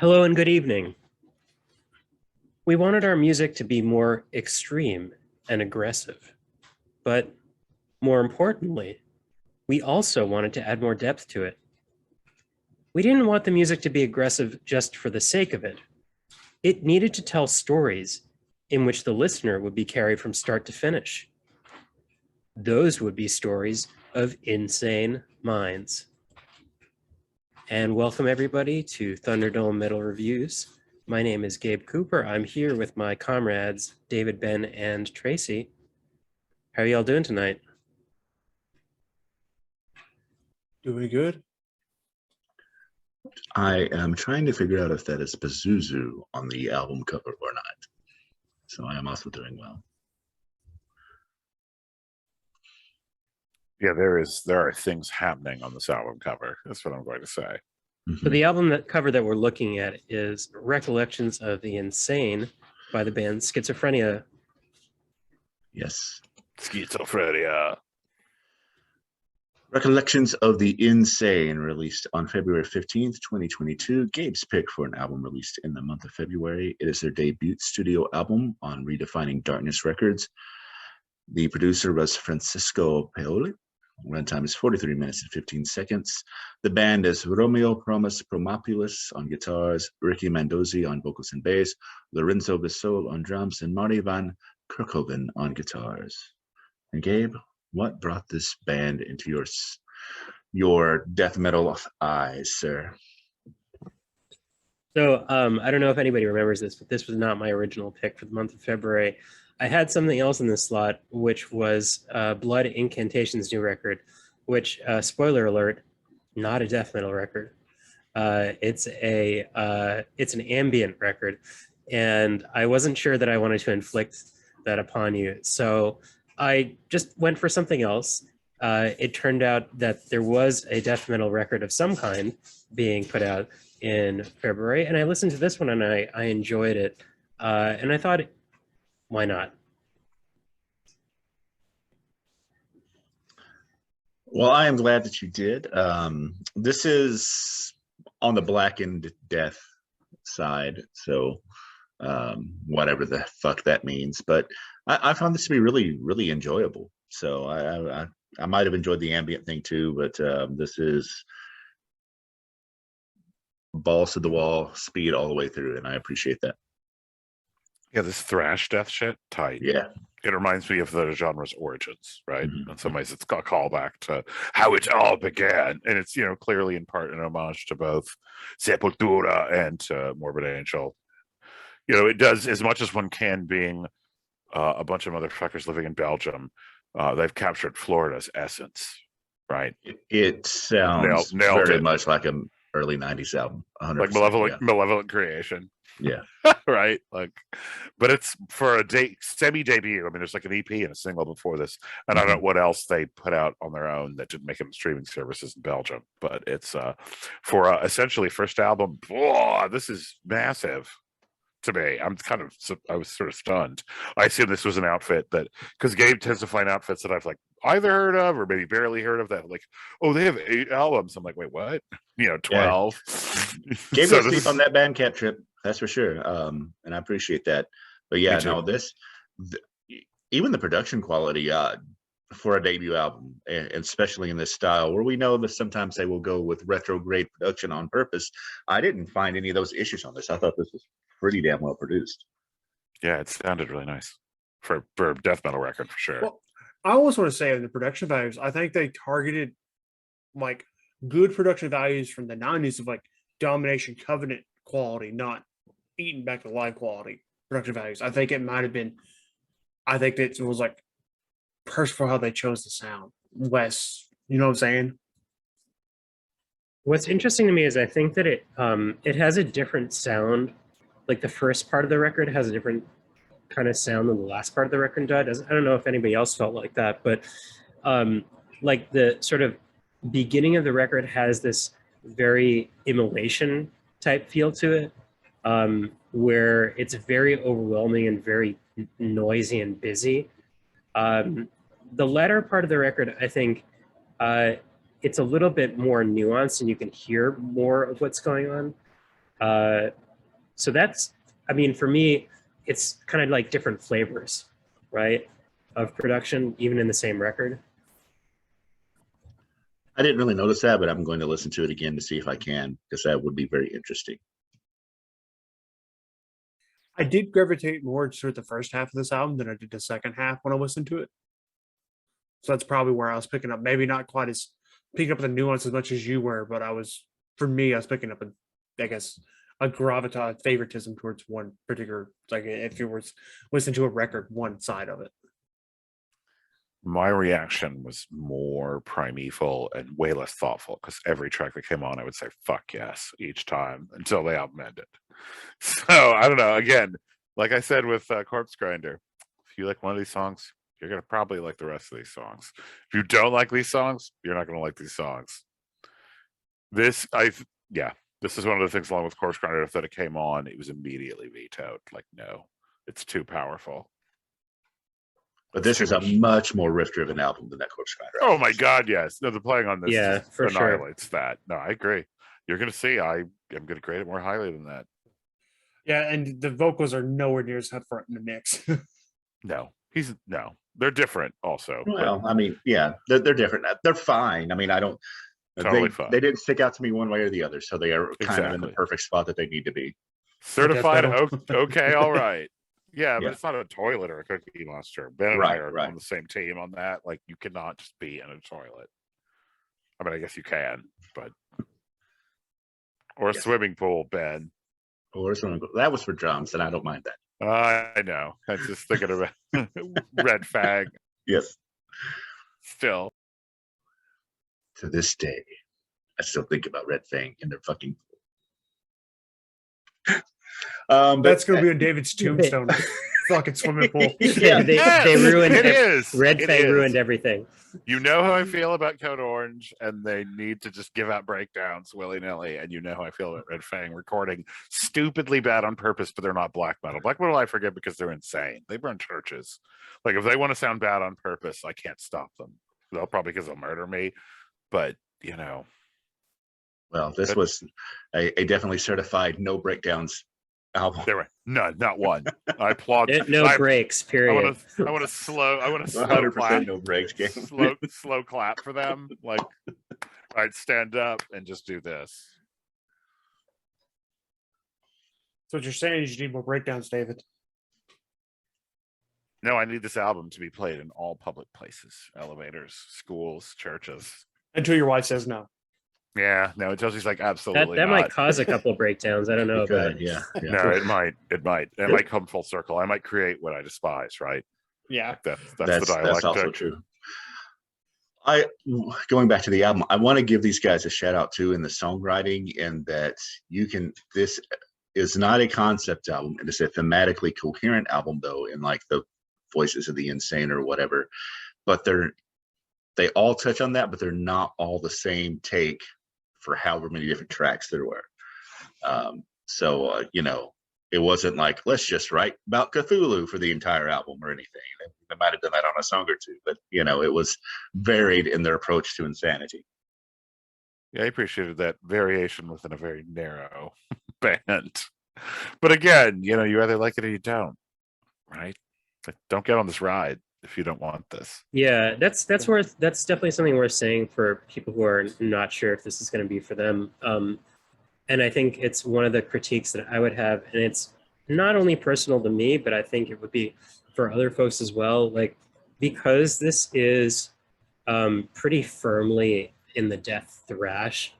Hello and good evening. We wanted our music to be more extreme and aggressive, but more importantly, we also wanted to add more depth to it. We didn't want the music to be aggressive just for the sake of it. It needed to tell stories in which the listener would be carried from start to finish. Those would be stories of insane minds. And welcome everybody to Thunderdome Metal Reviews. My name is Gabe Cooper. I'm here with my comrades, David, Ben, and Tracy. How are y'all doing tonight? Doing good. I am trying to figure out if that is Pazuzu on the album cover or not. So I am also doing well. Yeah, there are things happening on this album cover. That's what I'm going to say. So the album cover that we're looking at is Recollections of the Insane by the band Schizophrenia. Yes. Schizophrenia. Recollections of the Insane, released on February 15th, 2022. Gabe's pick for an album released in the month of February. It is their debut studio album on Redefining Darkness Records. The producer was Francisco Paole. Runtime is 43 minutes and 15 seconds. The band is Romeo Promus Promopoulos on guitars, Ricky Mandozzi on vocals and bass, Lorenzo Bissol on drums, and Marty Van Kerkhoven on guitars. And Gabe, what brought this band into your death metal eyes, sir? So I don't know if anybody remembers this, but this was not my original pick for the month of February. I had something else in this slot, which was Blood Incantation's new record, which, spoiler alert, not a death metal record. It's an ambient record, and I wasn't sure that I wanted to inflict that upon you. So I just went for something else. It turned out that there was a death metal record of some kind being put out in February, and I listened to this one and I enjoyed it. And I thought, why not? Well, I am glad that you did. This is on the Blackened Death side, so whatever the fuck that means. But I found this to be really, really enjoyable. So I might have enjoyed the ambient thing too, but this is balls to the wall, speed all the way through, and I appreciate that. Yeah, this thrash death shit, tight. Yeah. It reminds me of the genre's origins, right? Mm-hmm. In some ways, it's a callback to how it all began. And it's, clearly in part an homage to both Sepultura and Morbid Angel. It does as much as one can, being a bunch of motherfuckers living in Belgium. They've captured Florida's essence, right? It sounds very much like an early 90s album. 100%, like Malevolent Creation. Yeah. Right. But it's for a semi-debut. I mean, there's like an EP and a single before this, and I don't know what else they put out on their own that didn't make it in streaming services in Belgium. But it's for essentially first album. This is massive to me. I was sort of stunned. I assume this was an outfit that, because Gabe tends to find outfits that I've either heard of or maybe barely heard of, that they have 8 albums. I'm like, wait, what? 12. Yeah. Gabe was deep on that Bandcamp trip. That's for sure. And I appreciate that. But yeah, no, even the production quality for a debut album, and especially in this style, where we know that sometimes they will go with retrograde production on purpose, I didn't find any of those issues on this. I thought this was pretty damn well produced. Yeah, it sounded really nice for a death metal record, for sure. Well, I always want to say, the production values, I think they targeted good production values from the 90s of Domination Covenant quality, not Eating Back to Life quality production values. I think it might have been, I think that it was purposeful how they chose the sound. Wes, you know what I'm saying? What's interesting to me is I think that it has a different sound. Like the first part of the record has a different kind of sound than the last part of the record does. I don't know if anybody else felt like that, but the sort of beginning of the record has this very immolation type feel to it, where it's very overwhelming and very noisy and busy. The latter part of the record, I think, it's a little bit more nuanced and you can hear more of what's going on. So that's, I mean, for me, it's kind of like different flavors, right, of production, even in the same record. I didn't really notice that, but I'm going to listen to it again to see if I can, because that would be very interesting. I did gravitate more toward the first half of this album than I did the second half when I listened to it. So that's probably where I was picking up. Maybe not quite as picking up the nuance as much as you were, but I was picking up I guess, a gravitas favoritism towards one particular, like if you were listening to a record, one side of it. My reaction was more primeval and way less thoughtful, because every track that came on, I would say "fuck yes" each time until the album ended. So I don't know. Again, like I said with Corpse Grinder, if you like one of these songs, you're gonna probably like the rest of these songs. If you don't like these songs, you're not gonna like these songs. This is one of the things along with Corpse Grinder that it came on, it was immediately vetoed. Like, no, it's too powerful. But this is a much more riff-driven album than that Corpse Grinder. Oh my God, yes. No, the playing on this for annihilates sure. that. No, I agree. You're gonna see. I am gonna grade it more highly than that. Yeah, and the vocals are nowhere near as front in the mix. No, they're different. Also, Well, I mean, yeah, they're different. They're fine. I mean, I don't. Totally fine. They didn't stick out to me one way or the other, so they are kind of in the Exactly. perfect spot that they need to be. Certified okay, all right. Yeah, but Yeah. it's not a toilet or a cookie monster. Ben and I are on the same team on that. Like, you cannot just be in a toilet. I mean, I guess you can, but or a swimming pool, Ben. Or something. That was for drums, and I don't mind that. I know. I was just thinking of Red Fag. Yes. Still. To this day, I still think about Red Fang and their fucking. That's going to be on David's tombstone. Fucking swimming pool. Yeah, they ruined it. Is Red Fang ruined everything. You know how I feel about Code Orange, and they need to just give out breakdowns willy-nilly. And you know how I feel about Red Fang recording stupidly bad on purpose, but they're not black metal. Black metal I forget because they're insane. They burn churches. Like, if they want to sound bad on purpose, I can't stop them. They'll probably because they'll murder me. But you know, well, this was a definitely certified no breakdowns album. There were none, not one. I applaud. No breaks. Period. I want to slow 100% clap. no breaks. Game. Slow clap for them. Like, all right, stand up and just do this. So what you're saying is you need more breakdowns, David. No, I need this album to be played in all public places, elevators, schools, churches. Until your wife says no. Yeah, no, until she's like, absolutely that not. might cause a couple of breakdowns. I don't know about it. Yeah. No, it might come full circle. I might create what I despise, right? Yeah. That's the dialectic. That's also true. Going back to the album, I want to give these guys a shout out too in the songwriting, and that this is not a concept album. It is a thematically coherent album, though, in like the Voices of the Insane or whatever. But they all touch on that, but they're not all the same take for however many different tracks there were. So it wasn't like, let's just write about Cthulhu for the entire album or anything. They might have done that on a song or two, but it was varied in their approach to insanity. Yeah, I appreciated that variation within a very narrow band. But again, you either like it or you don't, right? Like, don't get on this ride if you don't want this. Yeah, that's definitely something worth saying for people who are not sure if this is going to be for them. And I think it's one of the critiques that I would have, and it's not only personal to me, but I think it would be for other folks as well. Like, because this is pretty firmly in the death thrash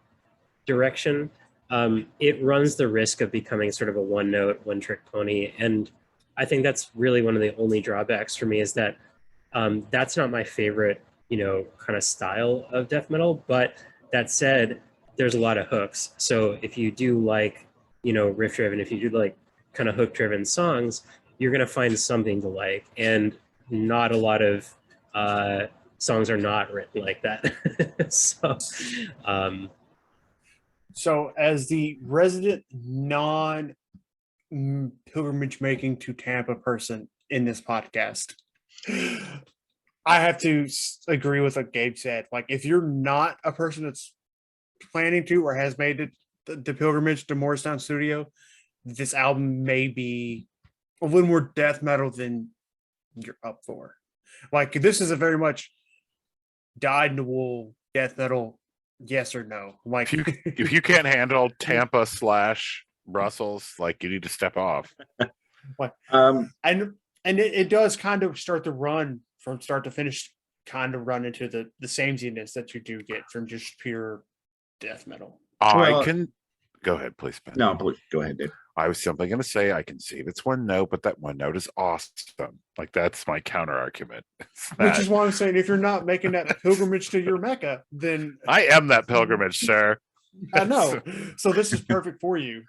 direction, it runs the risk of becoming sort of a one-note, one-trick pony. And I think that's really one of the only drawbacks for me, is that that's not my favorite, kind of style of death metal. But that said, there's a lot of hooks. So if you do like, riff driven, if you do like kind of hook driven songs, you're going to find something to like. And not a lot of songs are not written like that. So as the resident pilgrimage making to Tampa person in this podcast, I have to agree with what Gabe said. Like, if you're not a person that's planning to or has made it the pilgrimage to Morristown Studio, this album may be a little more death metal than you're up for. Like, this is a very much dyed in the wool death metal, yes or no. Like, If you can't handle Tampa / Brussels, like, you need to step off. and it does kind of start to run from start to finish, kind of run into the sameness that you do get from just pure death metal. Well, I can go ahead, please, Ben. No, please go ahead, Dave. I was simply going to say I can see it's one note, but that one note is awesome. Like, that's my counter argument. Which is why I'm saying, if you're not making that pilgrimage to your Mecca, then I am that pilgrimage, sir. I know. So this is perfect for you.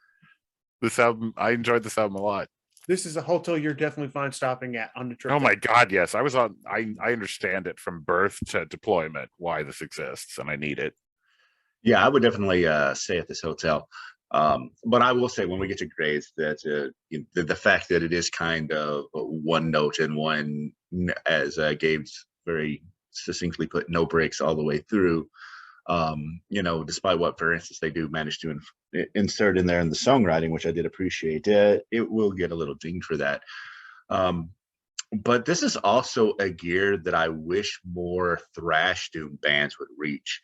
This album, I enjoyed this album a lot. This is a hotel you're definitely fine stopping at on the trip. Oh my God, yes. I understand it from birth to deployment, why this exists, and I need it. Yeah, I would definitely stay at this hotel. But I will say, when we get to grades, that the fact that it is kind of one note and one, as Gabe's very succinctly put, no breaks all the way through. Despite what, for instance, they do manage to insert in there in the songwriting, which I did appreciate, it will get a little dinged for that. But this is also a gear that I wish more thrash doom bands would reach.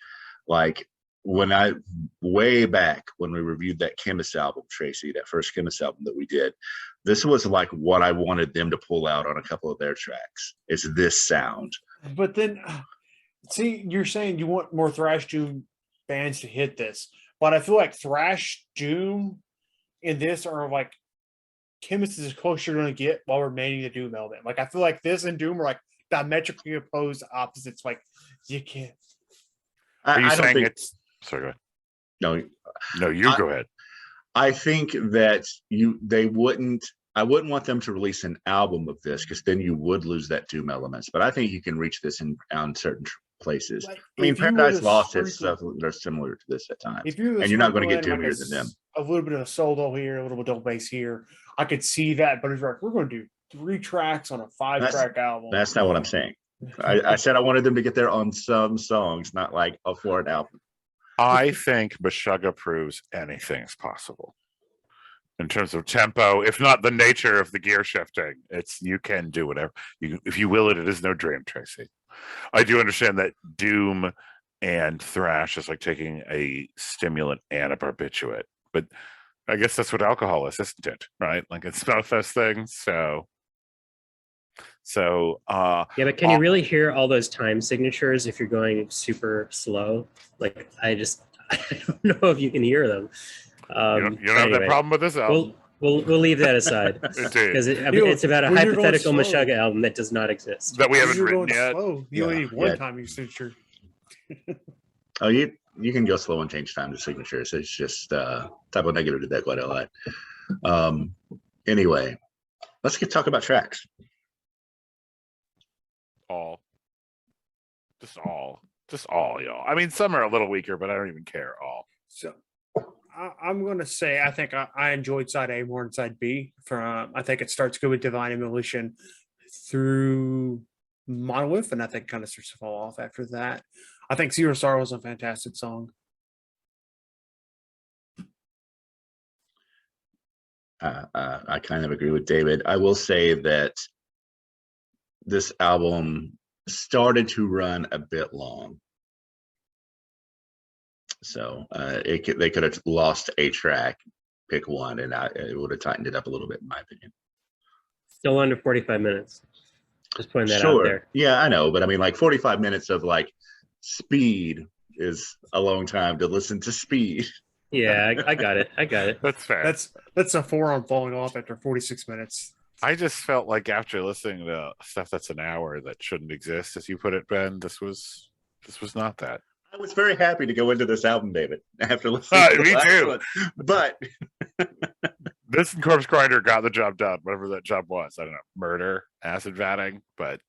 Like, way back when we reviewed that Chemist album, Tracy, that first Chemist album that we did, this was like what I wanted them to pull out on a couple of their tracks. Is this sound? But then, see, you're saying you want more thrash doom bands to hit this, but I feel like thrash doom in this are like Chemist is as close you're going to get while remaining the doom element. Like, I feel like this and doom are like diametrically opposed opposites. Like, you can't. Are you I don't saying think, it's sorry, go ahead. No, You go ahead. I think that I wouldn't want them to release an album of this, because then you would lose that doom elements. But I think you can reach this on certain places. Like, I mean, if you were Paradise to Lost has sprinkle- stuff that are similar to this at times. If you And you're not going to get sprinkle in doomier than them. a little bit of solo here, a little bit of bass here, I could see that. But it's like, we're going to do 3 tracks on a 5-track album. That's not what I'm saying. I said I wanted them to get there on some songs, not like a for an album. I think Meshuggah proves anything is possible in terms of tempo, if not the nature of the gear shifting. It's, you can do whatever if you will it. It is no dream, Tracy. I do understand that doom and thrash is like taking a stimulant and a barbiturate, but I guess that's what alcohol is, isn't it? Right? Like, it's both those things. Yeah, but can you really hear all those time signatures if you're going super slow? Like, I don't know if you can hear them. You don't have that problem with this album. We'll leave that aside, because it's about a when you're going hypothetical slow. Meshuggah album that does not exist. That we haven't You're written going yet. slow. You only need one timing signature. Oh, you can go slow and change time to signatures. It's just type of negative to that quite a lot. Anyway, let's talk about tracks. Just all, y'all. I mean, some are a little weaker, but I don't even care. All. So I'm going to say, I think I enjoyed side A more than side B. I think it starts good with Divine Emulation through Monolith, and I think kind of starts to fall off after that. I think Zero Sorrow is a fantastic song. I kind of agree with David. I will say that this album started to run a bit long. So they could have lost a track, pick one, and it would have tightened it up a little bit, in my opinion. Still under 45 minutes. Just putting that out there. Yeah, I know, but I mean, like 45 minutes of like speed is a long time to listen to speed. Yeah, I got it. That's fair. That's a forearm falling off after 46 minutes. I just felt like after listening to stuff that's an hour that shouldn't exist, as you put it, Ben, this was not that. I was very happy to go into this album, David, after listening to the last too. one. But this and Corpse Grinder got the job done, whatever that job was. I don't know, murder, acid vatting, but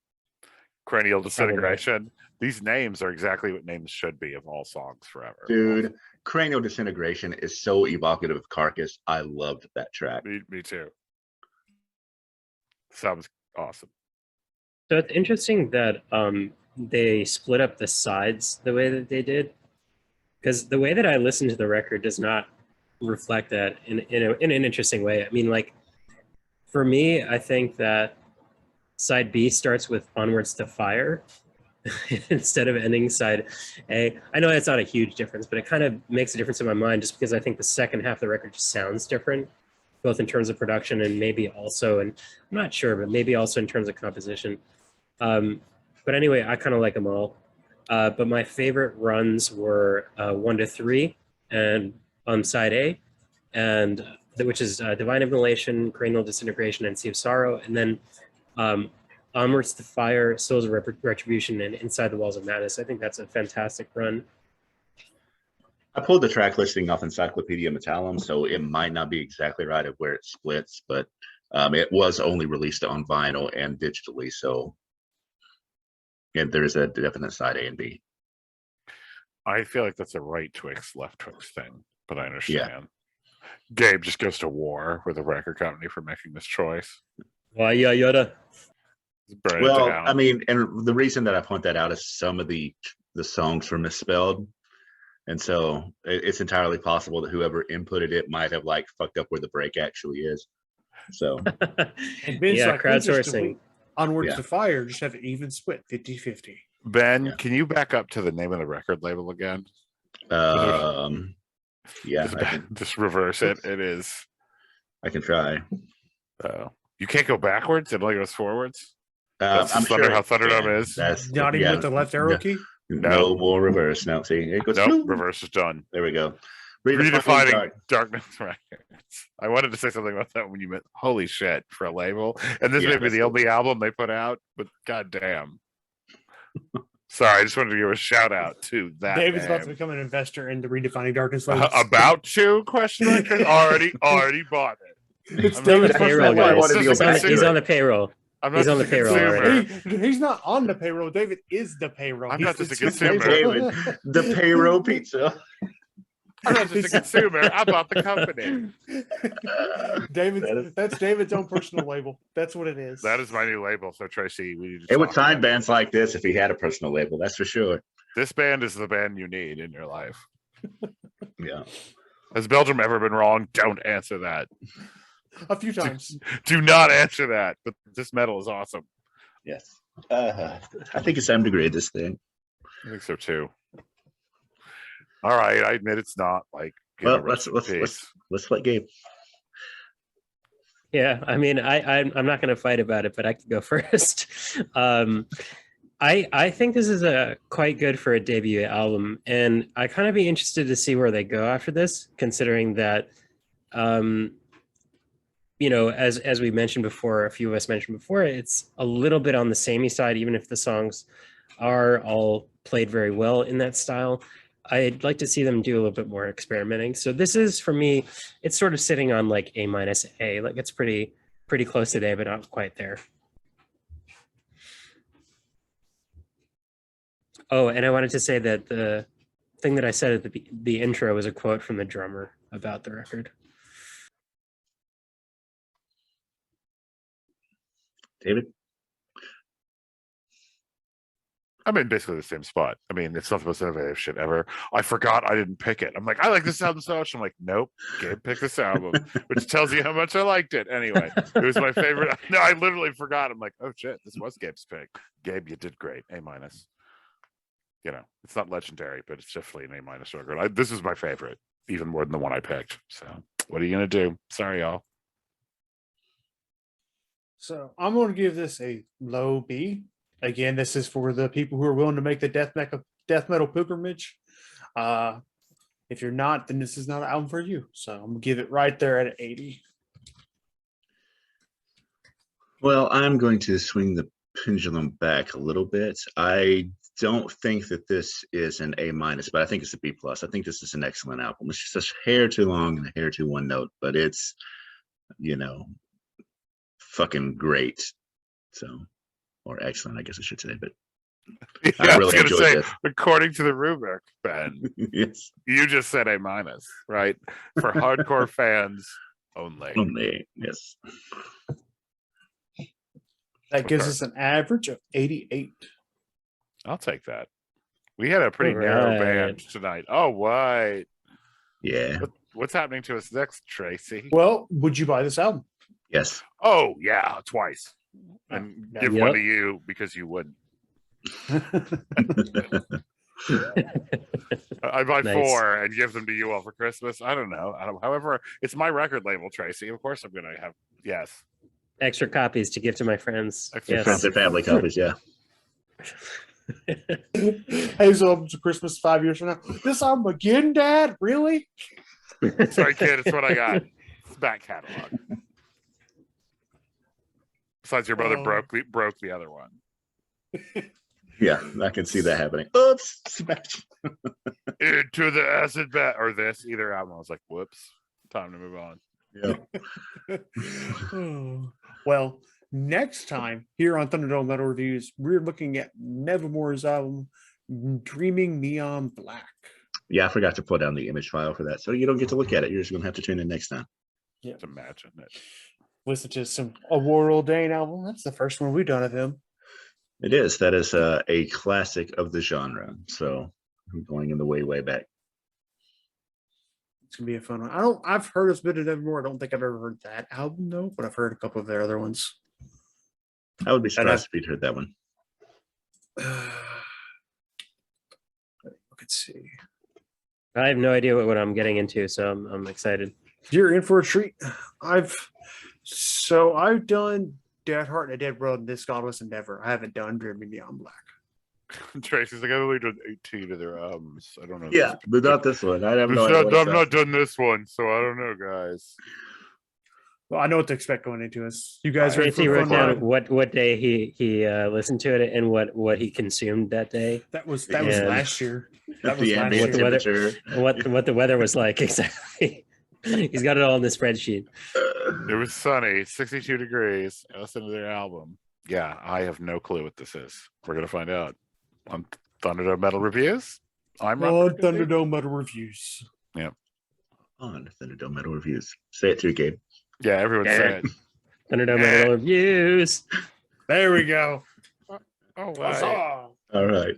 cranial disintegration. These names are exactly what names should be of all songs forever. Dude, cranial disintegration is so evocative of Carcass. I loved that track. Me too. Sounds awesome. So it's interesting that they split up the sides the way that they did, because the way that I listened to the record does not reflect that in an interesting way. I mean, like for me, I think that side B starts with Onwards to Fire instead of ending side A. I know that's not a huge difference, but it kind of makes a difference in my mind just because I think the second half of the record just sounds different, both in terms of production and maybe also, and I'm not sure, but maybe also in terms of composition. But anyway, I kind of like them all. But my favorite runs were 1 to 3 and on side A, and which is Divine Immolation, Cranial Disintegration, and Sea of Sorrow, and then Onwards to Fire, Souls of Retribution, and Inside the Walls of Madness. I think that's a fantastic run. I pulled the track listing off Encyclopedia Metallum, so it might not be exactly right of where it splits, but it was only released on vinyl and digitally, so yeah, there is a definite side A and B. I feel like that's a right Twix, left Twix thing, but I understand. Gabe just goes to war with the record company for making this choice. Why, yeah, Yoda. Burn it Well, down. I mean, and the reason that I point that out is some of the songs were misspelled. And so it's entirely possible that whoever inputted it might have like fucked up where the break actually is. So And Ben's Yeah, like, "We'll just crowdsourcing. delete Onwards Yeah. to Fire, just have an even split, 50-50. Ben, Yeah. can you back up to the name of the record label again? yeah, Just reverse it. It is. I can try. You can't go backwards. It only goes forwards. I'm Thunder, sure how it Thunderdome can. is. That's Not even with the left arrow key? No more reverse. Now see, it goes. Nope, reverse is done. There we go. Redefining darkness records. I wanted to say something about that when you meant holy shit for a label, and this Yeah, may be that's the cool. only album they put out, but goddamn. Sorry, I just wanted to give a shout out to that. David's about to name. become an investor into Redefining Darkness labels. About to question mark already bought it. It's I'm David's the payroll, personal guys. wanted to go He's on, back to he's it. on the payroll. I'm not He's on just the a payroll already. consumer. He's not on the payroll. David is the payroll. I'm He's not the just a consumer. David, the payroll pizza. I'm not just a consumer. I bought the company. That's David's own personal label. That's what it is. That is my new label. So Tracy, we need to. It would talk sign about bands like this if he had a personal label. That's for sure. This band is the band you need in your life. Yeah. Has Belgium ever been wrong? Don't answer that. A few times. Do not answer that. But this metal is awesome. Yes. I think it's time to grade this thing. I think so too. All right, I admit it's not like. Well, let's let Gabe. Yeah, I mean, I'm not going to fight about it, but I can go first. I think this is a quite good for a debut album, and I kind of be interested to see where they go after this, considering that, you know, as we mentioned before, a few of us mentioned before, it's a little bit on the samey side, even if the songs are all played very well in that style. I'd like to see them do a little bit more experimenting. So this is, for me, it's sort of sitting on like A-, like it's pretty close today, but not quite there. Oh, and I wanted to say that the thing that I said at the intro was a quote from the drummer about the record. David? I'm in basically the same spot. I mean, it's not the most innovative shit ever. I forgot I didn't pick it. I'm like, I like this album so much. I'm like, nope, Gabe picked this album, which tells you how much I liked it. Anyway, it was my favorite. No, I literally forgot. I'm like, oh shit, this was Gabe's pick. Gabe, you did great. A-. You know, it's not legendary, but it's definitely an A- record. This is my favorite, even more than the one I picked. So, what are you gonna do? Sorry, y'all. So I'm going to give this a low B. Again, this is for the people who are willing to make the death metal pilgrimage. If you're not, then this is not an album for you. So I'm gonna give it right there at an 80. Well, I'm going to swing the pendulum back a little bit. I don't think that this is an A-, but I think it's a B+. I think this is an excellent album. It's just a hair too long and a hair too one note, but it's, you know, fucking great. So, or excellent, I guess I should say, but Yeah, I really was enjoyed gonna say, this. according to the rubric, Ben, Yes. you just said A-, right? For hardcore fans only. Only, yes. That gives us an average of 88. I'll take that. We had a pretty narrow Alright. band tonight. Oh, what? Yeah. What's happening to us next, Tracy? Well, would you buy this album? Yes. Oh yeah, twice, and no. give one to you because you wouldn't. I buy Nice. 4 and give them to you all for Christmas. I don't know. However, it's my record label, Tracy. Of course, I'm gonna have yes. Extra copies to give to my friends. Extra Yes. Friends and family copies, yeah. Hey, so album's for Christmas 5 years from now. This album again, Dad? Really? Sorry, kid. It's what I got. It's back catalog. Besides, your brother broke the other one. Yeah, I can see that happening. Oops, smash. Into the acid bat or this either album. I was like, whoops. Time to move on. Yeah. Well, next time here on Thunderdome Metal Reviews, we're looking at Nevermore's album, Dreaming Neon Black. Yeah, I forgot to put down the image file for that. So you don't get to look at it. You're just going to have to tune in next time. Just imagine it. Listen to some Award Ordained album. That's the first one we've done of him. It is. That is a classic of the genre. So I'm going in the way back. It's gonna be a fun one. I've heard a bit of Nevermore. I don't think I've ever heard that album though, but I've heard a couple of their other ones. I would be surprised if you'd heard that one. Let's see. I have no idea what I'm getting into, so I'm excited. You're in for a treat. I've done Dead Heart and a Dead World and This Godless Endeavor. I haven't done Dreaming Beyond Black. Tracy's like, I've only done 18 of their albums. I don't know. Yeah, but not this one. I have no idea. I've not done this one, so I don't know, guys. Well, I know what to expect going into us. You guys ready Tracy for wrote fun down ride? what day he listened to it and what he consumed that day. That was and last year. That was The last ambient year. temperature. And what the weather was like exactly. He's got it all in the spreadsheet. It was sunny, 62 degrees. I listened to their album. Yeah, I have no clue what this is. We're gonna find out on Thunderdome Metal Reviews. I'm Ron On Burgundy. Thunderdome Metal Reviews. On Thunderdome Metal Reviews. Say it through, Gabe. Yeah, everyone Yeah. say it. Thunderdome Metal Reviews. There we go. Oh, wow. Huzzah! All right.